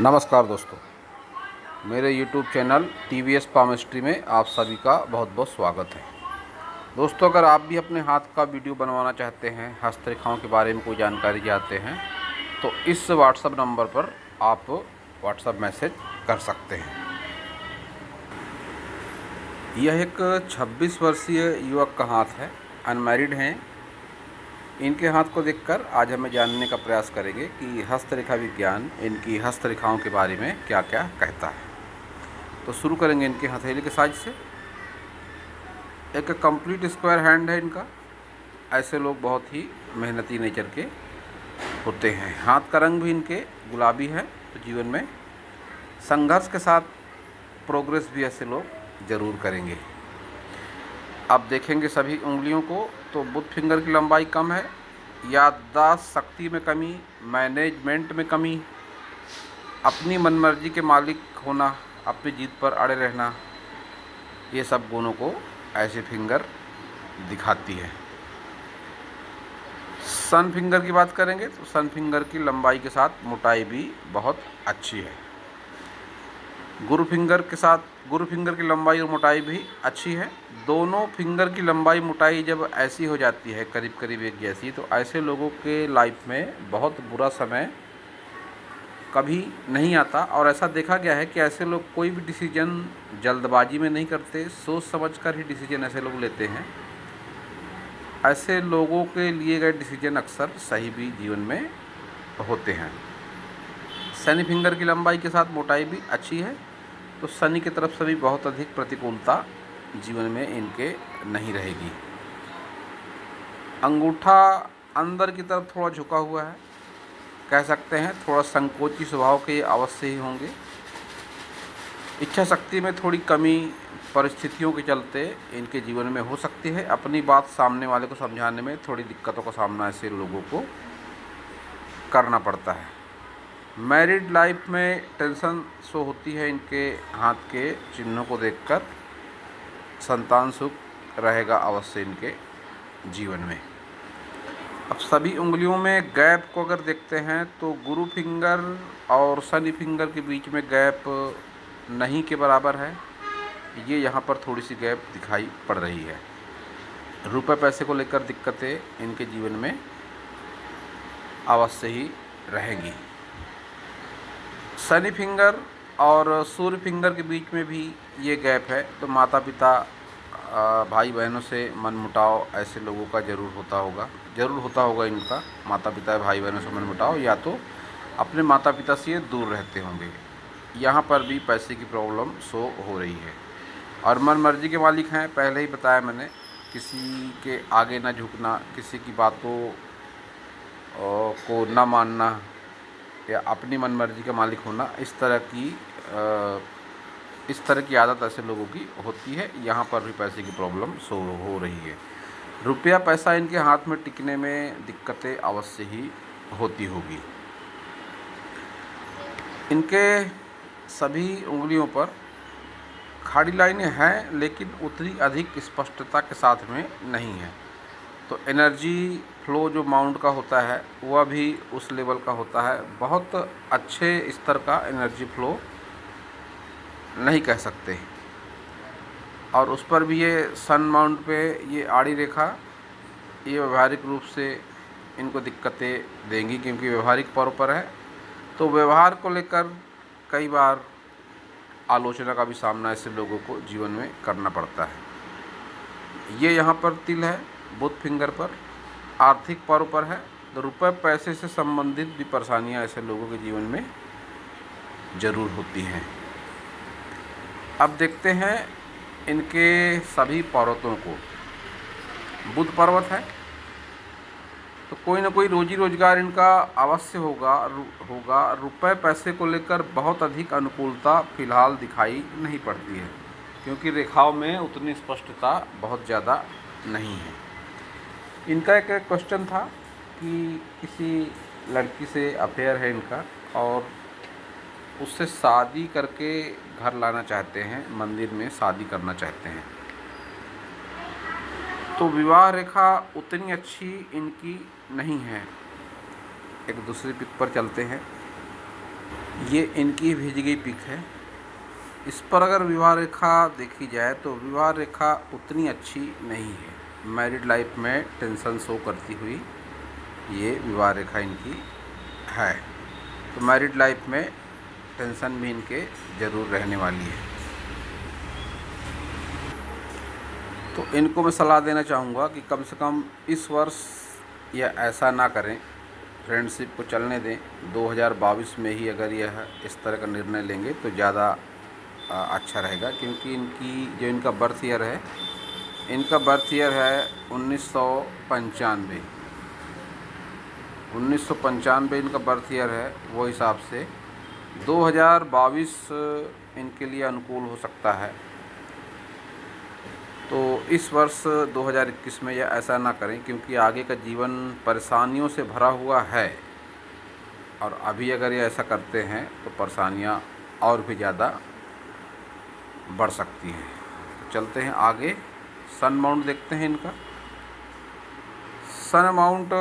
नमस्कार दोस्तों, मेरे YouTube चैनल TVS पामिस्ट्री में आप सभी का बहुत बहुत स्वागत है। दोस्तों, अगर आप भी अपने हाथ का वीडियो बनवाना चाहते हैं, हस्तरेखाओं के बारे में कोई जानकारी चाहते हैं, तो इस व्हाट्सएप नंबर पर आप व्हाट्सएप मैसेज कर सकते हैं। यह एक 26 वर्षीय युवक का हाथ है, अनमैरिड हैं। इनके हाथ को देखकर आज हमें जानने का प्रयास करेंगे कि हस्तरेखा विज्ञान इनकी हस्तरेखाओं के बारे में क्या क्या कहता है। तो शुरू करेंगे इनके हथेली के साइज से। एक कंप्लीट स्क्वायर हैंड है इनका। ऐसे लोग बहुत ही मेहनती नेचर के होते हैं। हाथ का रंग भी इनके गुलाबी है। तो जीवन में संघर्ष के साथ प्रोग्रेस भी ऐसे लोग ज़रूर करेंगे। आप देखेंगे सभी उंगलियों को तो बुध फिंगर की लंबाई कम है, याददाश्त शक्ति में कमी, मैनेजमेंट में कमी, अपनी मनमर्जी के मालिक होना, अपनी जीत पर अड़े रहना, ये सब गुणों को ऐसे फिंगर दिखाती है। सन फिंगर की बात करेंगे तो सन फिंगर की लंबाई के साथ मोटाई भी बहुत अच्छी है। गुरु फिंगर की लंबाई और मोटाई भी अच्छी है। दोनों फिंगर की लंबाई मोटाई जब ऐसी हो जाती है करीब करीब एक जैसी, तो ऐसे लोगों के लाइफ में बहुत बुरा समय कभी नहीं आता। और ऐसा देखा गया है कि ऐसे लोग कोई भी डिसीजन जल्दबाजी में नहीं करते, सोच समझकर ही डिसीजन ऐसे लोग लेते हैं। ऐसे लोगों के लिए गए डिसीजन अक्सर सही भी जीवन में होते हैं। शनि फिंगर की लंबाई के साथ मोटाई भी अच्छी है। तो शनि की तरफ से भी बहुत अधिक प्रतिकूलता जीवन में इनके नहीं रहेगी। अंगूठा अंदर की तरफ थोड़ा झुका हुआ है, कह सकते हैं थोड़ा संकोची स्वभाव के अवश्य ही होंगे। इच्छा शक्ति में थोड़ी कमी परिस्थितियों के चलते इनके जीवन में हो सकती है। अपनी बात सामने वाले को समझाने में थोड़ी दिक्कतों का सामना ऐसे लोगों को करना पड़ता है। मैरिड लाइफ में टेंशन शो होती है इनके हाथ के चिन्हों को देखकर। संतान सुख रहेगा अवश्य इनके जीवन में। अब सभी उंगलियों में गैप को अगर देखते हैं तो गुरु फिंगर और शनि फिंगर के बीच में गैप नहीं के बराबर है। ये यहाँ पर थोड़ी सी गैप दिखाई पड़ रही है। रुपए पैसे को लेकर दिक्कतें इनके जीवन में अवश्य ही रहेंगी। शनि फिंगर और सूर्य फिंगर के बीच में भी ये गैप है। तो माता पिता भाई बहनों से मनमुटाव ऐसे लोगों का ज़रूर होता होगा इनका। माता पिता भाई बहनों से मनमुटाव, या तो अपने माता पिता से ये दूर रहते होंगे। यहाँ पर भी पैसे की प्रॉब्लम शो हो रही है। और मन मर्जी के मालिक हैं, पहले ही बताया मैंने। किसी के आगे ना झुकना, किसी की बातों को ना मानना, या अपनी मनमर्जी का मालिक होना, इस तरह की आदत ऐसे लोगों की होती है। यहाँ पर भी पैसे की प्रॉब्लम शो हो रही है। रुपया पैसा इनके हाथ में टिकने में दिक्कतें अवश्य ही होती होगी। इनके सभी उंगलियों पर खाड़ी लाइनें हैं, लेकिन उतनी अधिक स्पष्टता के साथ में नहीं है। तो एनर्जी फ्लो जो माउंट का होता है वह भी उस लेवल का होता है। बहुत अच्छे स्तर का एनर्जी फ्लो नहीं कह सकते। और उस पर भी ये सन माउंट पे ये आड़ी रेखा, ये व्यवहारिक रूप से इनको दिक्कतें देंगी, क्योंकि व्यवहारिक पर्व पर है। तो व्यवहार को लेकर कई बार आलोचना का भी सामना ऐसे लोगों को जीवन में करना पड़ता है। ये यहाँ पर तिल है बुध फिंगर पर, आर्थिक पर्व पर है। तो रुपए पैसे से संबंधित भी परेशानियाँ ऐसे लोगों के जीवन में ज़रूर होती हैं। अब देखते हैं इनके सभी पर्वतों को। बुध पर्वत है तो कोई ना कोई रोजी रोजगार इनका अवश्य होगा। रुपए पैसे को लेकर बहुत अधिक अनुकूलता फिलहाल दिखाई नहीं पड़ती है, क्योंकि रेखाओं में उतनी स्पष्टता बहुत ज़्यादा नहीं है। इनका एक क्वेश्चन था कि किसी लड़की से अफेयर है इनका, और उससे शादी करके घर लाना चाहते हैं, मंदिर में शादी करना चाहते हैं। तो विवाह रेखा उतनी अच्छी इनकी नहीं है। एक दूसरे पिक पर चलते हैं। ये इनकी भेजी गई पिक है। इस पर अगर विवाह रेखा देखी जाए तो विवाह रेखा उतनी अच्छी नहीं है। मैरिड लाइफ में टेंशन शो करती हुई ये विवाह रेखा इनकी है। तो मैरिड लाइफ में टेंशन भी इनके ज़रूर रहने वाली है। तो इनको मैं सलाह देना चाहूँगा कि कम से कम इस वर्ष यह ऐसा ना करें, फ्रेंडशिप को चलने दें। 2022 में ही अगर यह इस तरह का निर्णय लेंगे तो ज़्यादा अच्छा रहेगा, क्योंकि इनकी जो इनका बर्थ ईयर है, इनका बर्थ ईयर है 1995। 1995 इनका बर्थ ईयर है। वो हिसाब से 2022 इनके लिए अनुकूल हो सकता है। तो इस वर्ष 2021 में यह ऐसा ना करें, क्योंकि आगे का जीवन परेशानियों से भरा हुआ है, और अभी अगर ये ऐसा करते हैं तो परेशानियां और भी ज़्यादा बढ़ सकती हैं। तो चलते हैं आगे, सन माउंट देखते हैं इनका। सन माउंट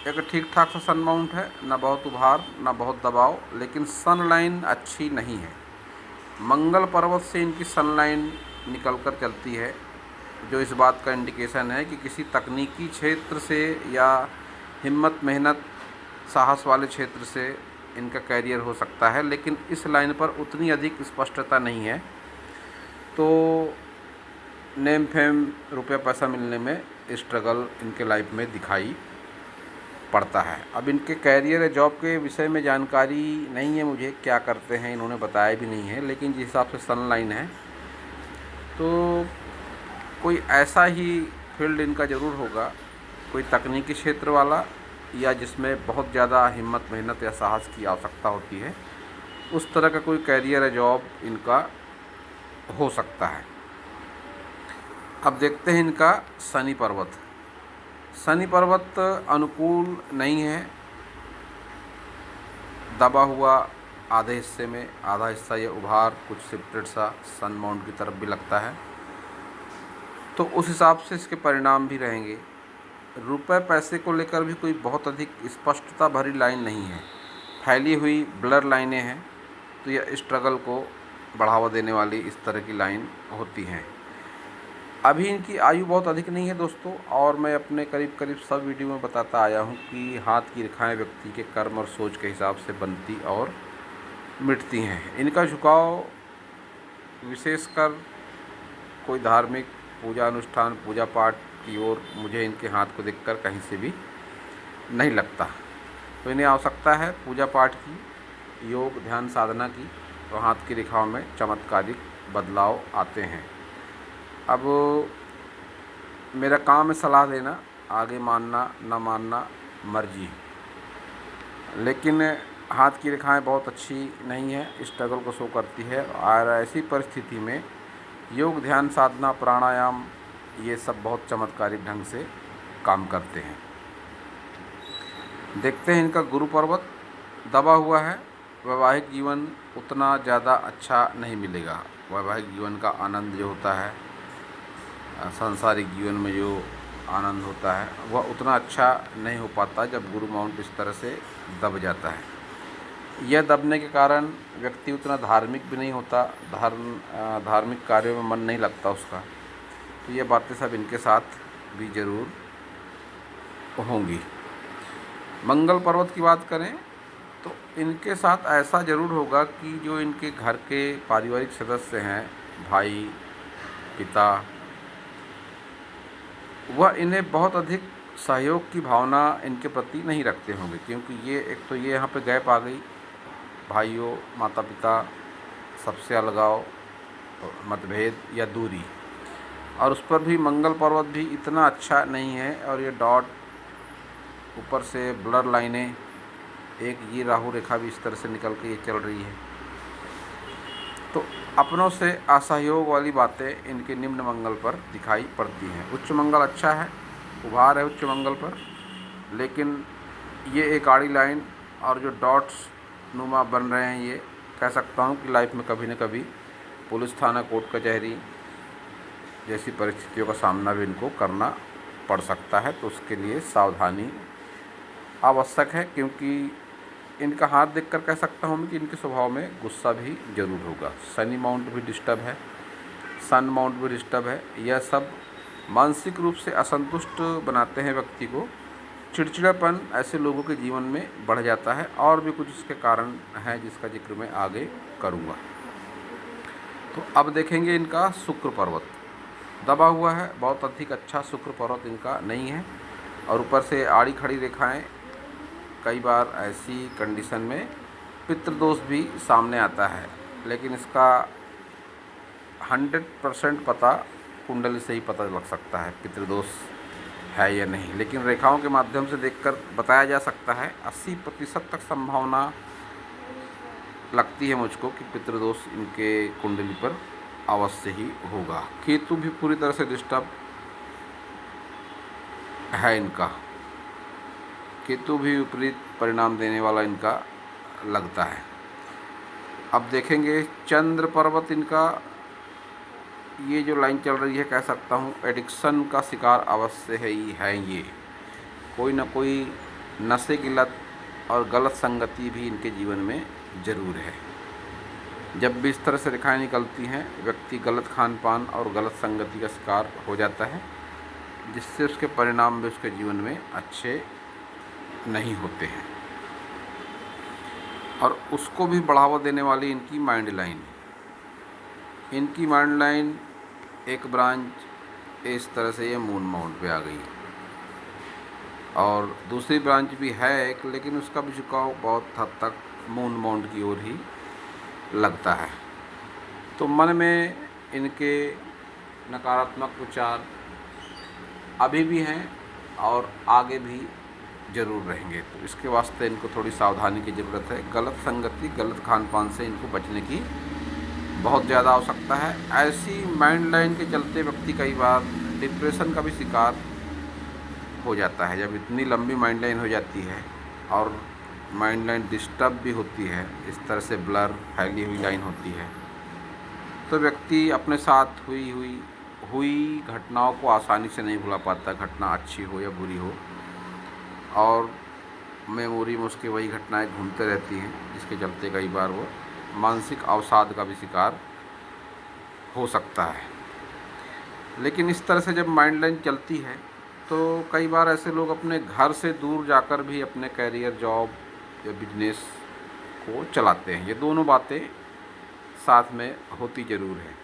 एक ठीक ठाक सा सन माउंट है, ना बहुत उभार ना बहुत दबाव, लेकिन सन लाइन अच्छी नहीं है। मंगल पर्वत से इनकी सन लाइन निकल कर चलती है, जो इस बात का इंडिकेशन है कि किसी तकनीकी क्षेत्र से या हिम्मत मेहनत साहस वाले क्षेत्र से इनका कैरियर हो सकता है, लेकिन इस लाइन पर उतनी अधिक स्पष्टता नहीं है। तो नेम फेम रुपया पैसा मिलने में स्ट्रगल इनके लाइफ में दिखाई पड़ता है। अब इनके कैरियर या जॉब के विषय में जानकारी नहीं है मुझे, क्या करते हैं इन्होंने बताया भी नहीं है, लेकिन जिस हिसाब से सन लाइन है तो कोई ऐसा ही फील्ड इनका ज़रूर होगा, कोई तकनीकी क्षेत्र वाला, या जिसमें बहुत ज़्यादा हिम्मत मेहनत या साहस की आवश्यकता होती है, उस तरह का कोई कैरियर या जॉब इनका हो सकता है। अब देखते हैं इनका शनि पर्वत। शनि पर्वत अनुकूल नहीं है। दबा हुआ आधे हिस्से में, आधा हिस्सा ये उभार कुछ शिफ्टेड सा सन माउंट की तरफ भी लगता है, तो उस हिसाब से इसके परिणाम भी रहेंगे। रुपए पैसे को लेकर भी कोई बहुत अधिक स्पष्टता भरी लाइन नहीं है, फैली हुई ब्लर लाइनें हैं। तो यह स्ट्रगल को बढ़ावा देने वाली इस तरह की लाइन होती हैं। अभी इनकी आयु बहुत अधिक नहीं है दोस्तों, और मैं अपने करीब करीब सब वीडियो में बताता आया हूँ कि हाथ की रेखाएं व्यक्ति के कर्म और सोच के हिसाब से बनती और मिटती हैं। इनका झुकाव विशेषकर कोई धार्मिक पूजा अनुष्ठान पूजा पाठ की ओर मुझे इनके हाथ को देखकर कहीं से भी नहीं लगता। तो इन्हें आवश्यकता है पूजा पाठ की, योग ध्यान साधना की, तो हाथ की रेखाओं में चमत्कारिक बदलाव आते हैं। अब मेरा काम है सलाह देना, आगे मानना ना मानना मर्जी, लेकिन हाथ की रेखाएं बहुत अच्छी नहीं है, स्ट्रगल को शो करती है। और ऐसी परिस्थिति में योग ध्यान साधना प्राणायाम ये सब बहुत चमत्कारिक ढंग से काम करते हैं। देखते हैं इनका गुरु पर्वत दबा हुआ है। वैवाहिक जीवन उतना ज़्यादा अच्छा नहीं मिलेगा। वैवाहिक जीवन का आनंद जो होता है, सांसारिक जीवन में जो आनंद होता है, वह उतना अच्छा नहीं हो पाता जब गुरु माउंट इस तरह से दब जाता है। यह दबने के कारण व्यक्ति उतना धार्मिक भी नहीं होता, धार्मिक कार्यों में मन नहीं लगता उसका। तो ये बातें सब इनके साथ भी ज़रूर होंगी। मंगल पर्वत की बात करें तो इनके साथ ऐसा ज़रूर होगा कि जो इनके घर के पारिवारिक सदस्य हैं, भाई पिता, वह इन्हें बहुत अधिक सहयोग की भावना इनके प्रति नहीं रखते होंगे, क्योंकि ये एक तो ये यहाँ पे गैप आ गई, भाइयों माता पिता सबसे अलगाव, मतभेद या दूरी, और उस पर भी मंगल पर्वत भी इतना अच्छा नहीं है। और ये डॉट ऊपर से ब्लर लाइनें, एक ये राहु रेखा भी इस तरह से निकल के ये चल रही है। तो अपनों से असहयोग वाली बातें इनके निम्न मंगल पर दिखाई पड़ती हैं। उच्च मंगल अच्छा है, उभार है उच्च मंगल पर, लेकिन ये एक आड़ी लाइन और जो डॉट्स नुमा बन रहे हैं, ये कह सकता हूँ कि लाइफ में कभी न कभी पुलिस थाना कोर्ट कचहरी जैसी परिस्थितियों का सामना भी इनको करना पड़ सकता है। तो उसके लिए सावधानी आवश्यक है, क्योंकि इनका हाथ देखकर कह सकता हूँ कि इनके स्वभाव में गुस्सा भी जरूर होगा। शनि माउंट भी डिस्टर्ब है, सन माउंट भी डिस्टर्ब है। यह सब मानसिक रूप से असंतुष्ट बनाते हैं व्यक्ति को। चिड़चिड़ापन ऐसे लोगों के जीवन में बढ़ जाता है और भी कुछ इसके कारण हैं जिसका जिक्र मैं आगे करूँगा। तो अब देखेंगे इनका शुक्र पर्वत दबा हुआ है, बहुत अधिक अच्छा शुक्र पर्वत इनका नहीं है। और ऊपर से आड़ी खड़ी रेखाएं, कई बार ऐसी कंडीशन में पितृदोष भी सामने आता है, लेकिन इसका 100% पता कुंडली से ही पता लग सकता है पितृदोष है या नहीं। लेकिन रेखाओं के माध्यम से देखकर बताया जा सकता है, 80% तक संभावना लगती है मुझको कि पितृदोष इनके कुंडली पर अवश्य ही होगा। केतु भी पूरी तरह से डिस्टर्ब है इनका, केतु भी विपरीत परिणाम देने वाला इनका लगता है। अब देखेंगे चंद्र पर्वत इनका, ये जो लाइन चल रही है कह सकता हूँ एडिक्शन का शिकार अवश्य है ही है। ये कोई ना कोई नशे की लत और गलत संगति भी इनके जीवन में ज़रूर है। जब भी इस तरह से रेखाएं निकलती हैं, व्यक्ति गलत खान पान और गलत संगति का शिकार हो जाता है, जिससे उसके परिणाम भी उसके जीवन में अच्छे नहीं होते हैं। और उसको भी बढ़ावा देने वाली इनकी माइंड लाइन, इनकी माइंड लाइन एक ब्रांच इस तरह से ये मून माउंट पे आ गई और दूसरी ब्रांच भी है एक, लेकिन उसका भी झुकाव बहुत हद तक मून माउंट की ओर ही लगता है। तो मन में इनके नकारात्मक विचार अभी भी हैं और आगे भी ज़रूर रहेंगे। तो इसके वास्ते इनको थोड़ी सावधानी की ज़रूरत है। गलत संगति, गलत खान पान से इनको बचने की बहुत ज़्यादा आवश्यकता है। ऐसी माइंड लाइन के चलते व्यक्ति कई बार डिप्रेशन का भी शिकार हो जाता है। जब इतनी लंबी माइंड लाइन हो जाती है और माइंड लाइन डिस्टर्ब भी होती है, इस तरह से ब्लर फैली हुई लाइन होती है, तो व्यक्ति अपने साथ हुई घटनाओं को आसानी से नहीं भुला पाता, घटना अच्छी हो या बुरी हो, और मेमोरी में उसकी वही घटनाएं घूमते रहती हैं, जिसके चलते कई बार वो मानसिक अवसाद का भी शिकार हो सकता है। लेकिन इस तरह से जब माइंड लाइन चलती है तो कई बार ऐसे लोग अपने घर से दूर जाकर भी अपने कैरियर, जॉब या बिजनेस को चलाते हैं। ये दोनों बातें साथ में होती ज़रूर है।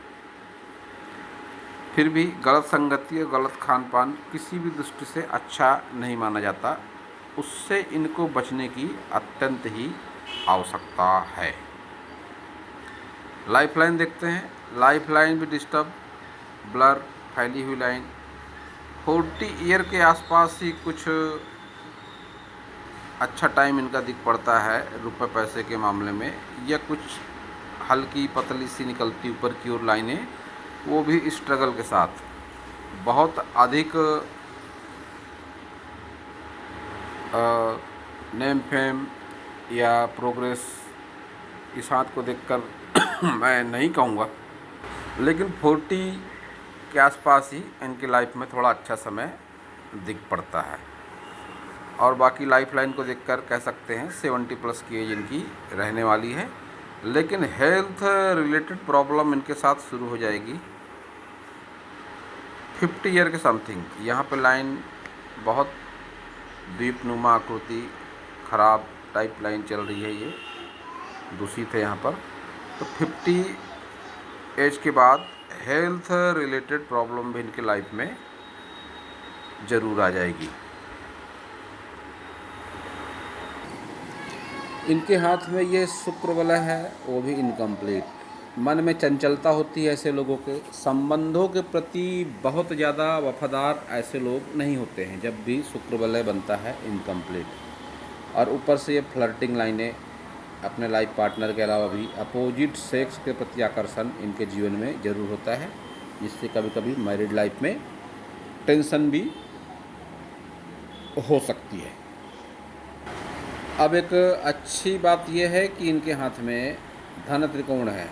फिर भी गलत संगति और गलत खान पान किसी भी दृष्टि से अच्छा नहीं माना जाता, उससे इनको बचने की अत्यंत ही आवश्यकता है। लाइफ लाइन देखते हैं, लाइफ लाइन भी डिस्टर्ब, ब्लर, फैली हुई लाइन। 40 ईयर के आसपास ही कुछ अच्छा टाइम इनका दिख पड़ता है रुपए पैसे के मामले में, या कुछ हल्की पतली सी निकलती ऊपर की ओर लाइनें, वो भी स्ट्रगल के साथ। बहुत अधिक नेम फेम या प्रोग्रेस इस हाथ को देखकर मैं नहीं कहूँगा, लेकिन 40 के आसपास ही इनकी लाइफ में थोड़ा अच्छा समय दिख पड़ता है। और बाकी लाइफ लाइन को देखकर कह सकते हैं 70+ की एज इनकी रहने वाली है। लेकिन हेल्थ रिलेटेड प्रॉब्लम इनके साथ शुरू हो जाएगी 50 ईयर के समथिंग। यहाँ पे लाइन बहुत द्वीपनुमा आकृति, खराब टाइप लाइन चल रही है, ये दूषित है यहाँ पर। तो 50 एज के बाद हेल्थ रिलेटेड प्रॉब्लम भी इनके लाइफ में ज़रूर आ जाएगी। इनके हाथ में ये शुक्र वलय है, वो भी इनकम्प्लीट। मन में चंचलता होती है ऐसे लोगों के, संबंधों के प्रति बहुत ज़्यादा वफादार ऐसे लोग नहीं होते हैं जब भी शुक्र वलय बनता है इनकम्प्लीट। और ऊपर से ये फ्लर्टिंग लाइनें, अपने लाइफ पार्टनर के अलावा भी अपोजिट सेक्स के प्रति आकर्षण इनके जीवन में ज़रूर होता है, जिससे कभी कभी मैरिड लाइफ में टेंशन भी हो सकती है। अब एक अच्छी बात यह है कि इनके हाथ में धन त्रिकोण है,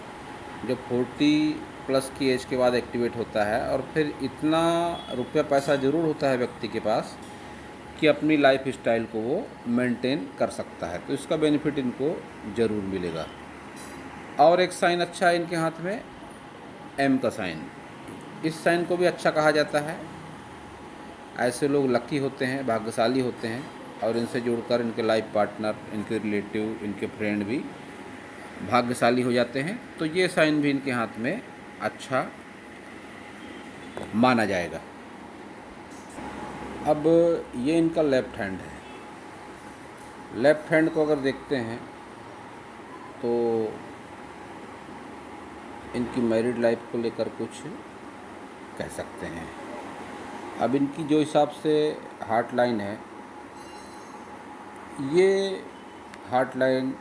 जो 40+ की एज के बाद एक्टिवेट होता है, और फिर इतना रुपया पैसा ज़रूर होता है व्यक्ति के पास कि अपनी लाइफ स्टाइल को वो मेंटेन कर सकता है। तो इसका बेनिफिट इनको ज़रूर मिलेगा। और एक साइन अच्छा है इनके हाथ में, एम का साइन। इस साइन को भी अच्छा कहा जाता है। ऐसे लोग लकी होते हैं, भाग्यशाली होते हैं, और इनसे जुड़कर इनके लाइफ पार्टनर, इनके रिलेटिव, इनके फ्रेंड भी भाग्यशाली हो जाते हैं। तो ये साइन भी इनके हाथ में अच्छा माना जाएगा। अब ये इनका लेफ्ट हैंड है। लेफ्ट हैंड को अगर देखते हैं तो इनकी मैरिड लाइफ को लेकर कुछ कह सकते हैं। अब इनकी जो हिसाब से हार्ट लाइन है, ये हार्ट लाइन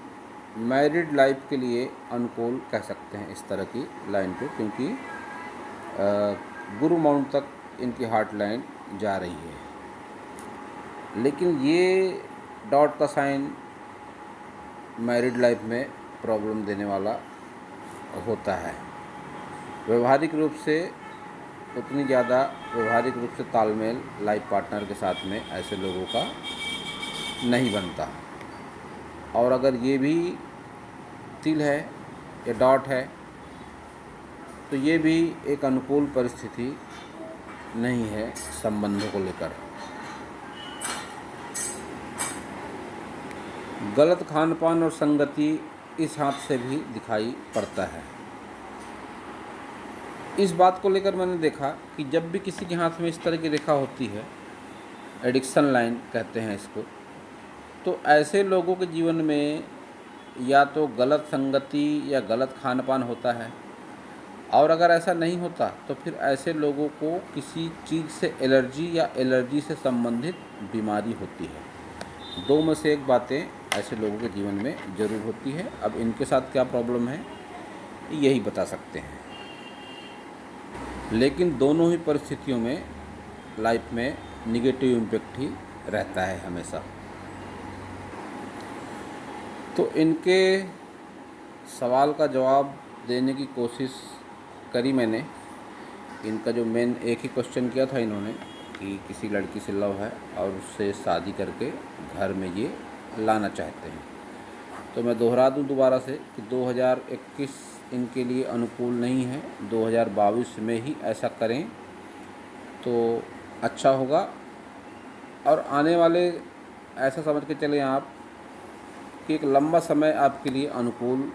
मैरिड लाइफ के लिए अनुकूल कह सकते हैं, इस तरह की लाइन को, क्योंकि गुरु माउंट तक इनकी हार्ट लाइन जा रही है। लेकिन ये डॉट का साइन मैरिड लाइफ में प्रॉब्लम देने वाला होता है। व्यवहारिक रूप से उतनी ज़्यादा व्यवहारिक रूप से तालमेल लाइफ पार्टनर के साथ में ऐसे लोगों का नहीं बनता। और अगर ये भी तिल है या डॉट है तो ये भी एक अनुकूल परिस्थिति नहीं है संबंधों को लेकर। गलत खान पान और संगति इस हाथ से भी दिखाई पड़ता है। इस बात को लेकर मैंने देखा कि जब भी किसी के हाथ में इस तरह की रेखा होती है, एडिक्शन लाइन कहते हैं इसको, तो ऐसे लोगों के जीवन में या तो गलत संगति या गलत खान पान होता है, और अगर ऐसा नहीं होता तो फिर ऐसे लोगों को किसी चीज़ से एलर्जी या एलर्जी से संबंधित बीमारी होती है। दो में से एक बातें ऐसे लोगों के जीवन में ज़रूर होती है। अब इनके साथ क्या प्रॉब्लम है यही बता सकते हैं। लेकिन दोनों ही परिस्थितियों में लाइफ में निगेटिव इम्पैक्ट ही रहता है हमेशा। तो इनके सवाल का जवाब देने की कोशिश करी मैंने। इनका जो मेन एक ही क्वेश्चन किया था इन्होंने कि किसी लड़की से लव है और उससे शादी करके घर में ये लाना चाहते हैं। तो मैं दोहरा दूं दोबारा से कि 2021 इनके लिए अनुकूल नहीं है। 2022 में ही ऐसा करें तो अच्छा होगा। और आने वाले ऐसा समझ के चलें आप कि एक लंबा समय आपके लिए अनुकूल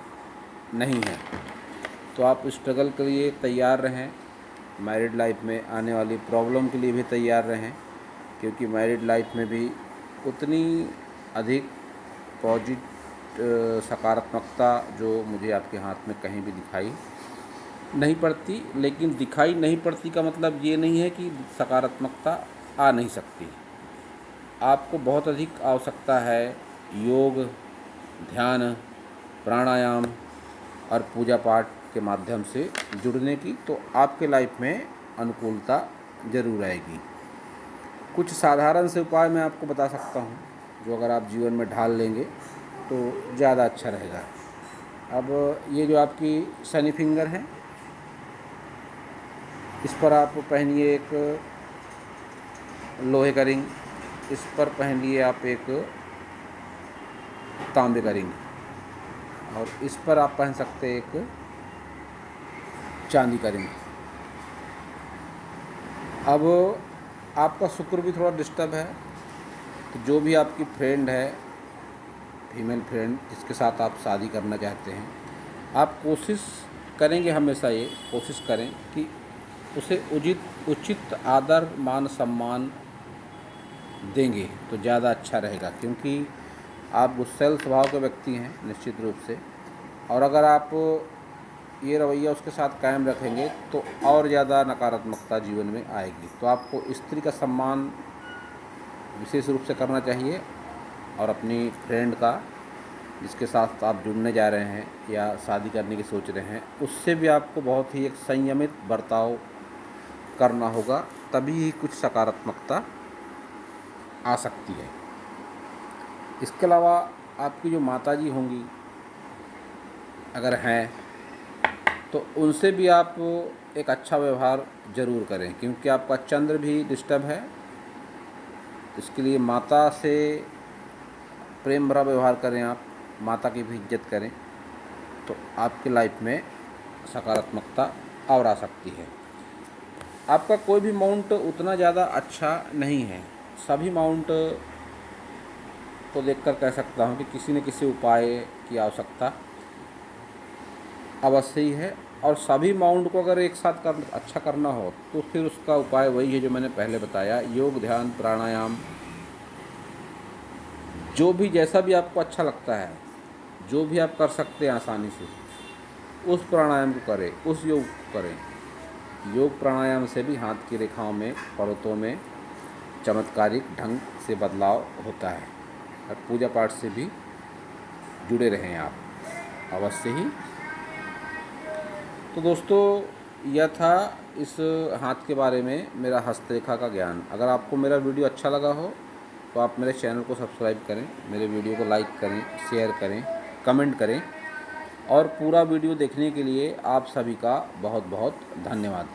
नहीं है। तो आप स्ट्रगल के लिए तैयार रहें, मैरिड लाइफ में आने वाली प्रॉब्लम के लिए भी तैयार रहें, क्योंकि मैरिड लाइफ में भी उतनी अधिक सकारात्मकता जो मुझे आपके हाथ में कहीं भी दिखाई नहीं पड़ती। लेकिन दिखाई नहीं पड़ती का मतलब ये नहीं है कि सकारात्मकता आ नहीं सकती। आपको बहुत अधिक आवश्यकता है योग, ध्यान, प्राणायाम और पूजा पाठ के माध्यम से जुड़ने की, तो आपके लाइफ में अनुकूलता ज़रूर आएगी। कुछ साधारण से उपाय मैं आपको बता सकता हूँ जो अगर आप जीवन में ढाल लेंगे तो ज़्यादा अच्छा रहेगा। अब ये जो आपकी शनि फिंगर है, इस पर आप पहनिए एक लोहे का रिंग, इस पर पहन लिए आप एक तांबे का रिंग, और इस पर आप पहन सकते हैं एक चांदी का रिंग। अब आपका शुक्र भी थोड़ा डिस्टर्ब है, तो जो भी आपकी फ्रेंड है, फीमेल फ्रेंड जिसके साथ आप शादी करना चाहते हैं, आप कोशिश करेंगे, हमेशा ये कोशिश करें कि उसे उचित आदर मान सम्मान देंगे तो ज़्यादा अच्छा रहेगा। क्योंकि आप गुस्सैल स्वभाव के व्यक्ति हैं निश्चित रूप से, और अगर आप ये रवैया उसके साथ कायम रखेंगे तो और ज़्यादा नकारात्मकता जीवन में आएगी। तो आपको स्त्री का सम्मान विशेष रूप से करना चाहिए, और अपनी फ्रेंड का जिसके साथ आप जुड़ने जा रहे हैं या शादी करने की सोच रहे हैं, उससे भी आपको बहुत ही एक संयमित बर्ताव करना होगा, तभी ही कुछ सकारात्मकता आ सकती है। इसके अलावा आपकी जो माताजी होंगी अगर हैं, तो उनसे भी आप एक अच्छा व्यवहार ज़रूर करें, क्योंकि आपका चंद्र भी डिस्टर्ब है। इसके लिए माता से प्रेम भरा व्यवहार करें, आप माता की भी इज्जत करें, तो आपकी लाइफ में सकारात्मकता और आ सकती है। आपका कोई भी माउंट उतना ज़्यादा अच्छा नहीं है। सभी माउंट को देखकर कह सकता हूँ कि किसी न किसी उपाय की आवश्यकता अवश्य ही है, और सभी माउंट को अगर एक साथ अच्छा करना हो तो फिर उसका उपाय वही है जो मैंने पहले बताया, योग, ध्यान, प्राणायाम, जो भी जैसा भी आपको अच्छा लगता है, जो भी आप कर सकते हैं आसानी से, उस प्राणायाम को करें, उस योग को करें। योग प्राणायाम से भी हाथ की रेखाओं में, पड़ोतों में चमत्कारिक ढंग से बदलाव होता है। और पूजा पाठ से भी जुड़े रहें आप अवश्य ही। तो दोस्तों, यह था इस हाथ के बारे में मेरा हस्तरेखा का ज्ञान। अगर आपको मेरा वीडियो अच्छा लगा हो तो आप मेरे चैनल को सब्सक्राइब करें, मेरे वीडियो को लाइक करें, शेयर करें, कमेंट करें, और पूरा वीडियो देखने के लिए आप सभी का बहुत बहुत धन्यवाद।